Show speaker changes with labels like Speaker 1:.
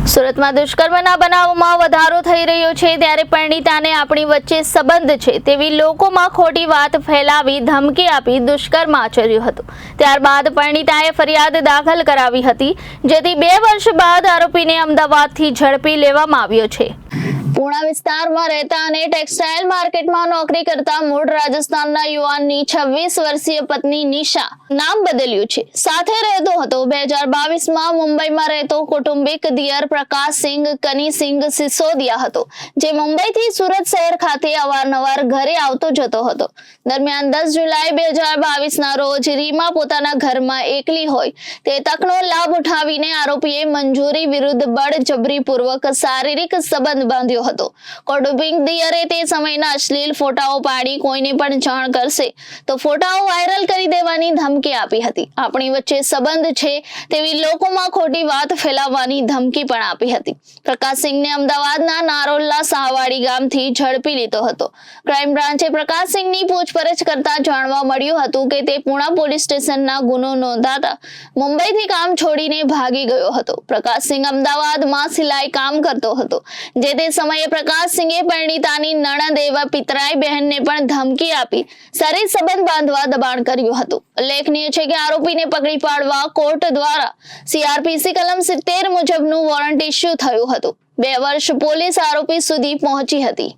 Speaker 1: સુરતમાં દુષ્કર્મના બનાવમાં વધારો થઈ રહ્યો છે ત્યારે પરિણીતાને આપણી વચ્ચે સંબંધ છે તેવી લોકોમાં ખોટી વાત ફેલાવી ધમકી આપી દુષ્કર્મ આચર્યું હતું। ત્યારબાદ પરિણીતાએ ફરિયાદ દાખલ કરાવી હતી, જેથી 2 વર્ષ બાદ આરોપીને અમદાવાદથી ઝડપી લેવામાં આવ્યો છે। પૂર્ણા વિસ્તારમાં રહેતા અને ટેક્સટાઇલ માર્કેટમાં નોકરી કરતા મૂળ રાજસ્થાનના યુવાનની 26 વર્ષીય પત્ની નિશા નામ બદલ્યું છે સાથે રહેતો હતો। 2022માં મુંબઈમાં રહેતો કૌટુંબિક દિયર પ્રકાશસિંહ કનીસિંહ સિસોદિયા હતો, જે મુંબઈથી સુરત શહેર ખાતે અવારનવાર ઘરે આવતો જતો હતો। દરમિયાન 10 જુલાઈ 2022ના રોજ રીમા પોતાના ઘરમાં એકલી હોય તે તકનો લાભ ઉઠાવીને આરોપીએ મંજૂરી વિરુદ્ધ બળજબરીપૂર્વક શારીરિક સંબંધ બાંધ્યો હતો। કૌટુંબિક દિયરે તે સમયના અશ્લીલ ફોટાઓ પાડી કોઈને પણ જાણ કરશે તો ફોટાઓ વાયરલ કરી દેવાની ધમકી આપી હતી। આપણી વચ્ચે સંબંધ છે તેવી લોકોમાં ખોટી વાત ફેલાવવાની ધમકી પણ આપી હતી। પ્રકાશસિંહને અમદાવાદના નારોલના શાહવાડી ગામથી ઝડપી લીધો હતો। ક્રાઇમ બ્રાન્ચે પ્રકાશસિંહની પૂછપરછ કરતા જાણવા મળ્યું હતું કે તે પૂર્ણા પોલીસ સ્ટેશનના ગુનો નોંધાતા મુંબઈથી કામ છોડીને ભાગી ગયો હતો। પ્રકાશસિંહ અમદાવાદમાં સિલાઈ કામ કરતો હતો, જે તે સમયે પ્રકાશસિંહે પરિણીતાની નણંદ એવા પિતરાઈ બહેનને પણ ધમકી આપી શરીર સંબંધ બાંધવા દબાણ કર્યું હતું। ઉલ્લેખનીય છે કે આરોપીને પકડી પાડવા કોર્ટ દ્વારા CRPC કલમ 70 મુજબનું વોરંટ ઇસ્યુ થયું હતું। 2 વર્ષ પોલીસ આરોપી સુધી પહોંચી હતી।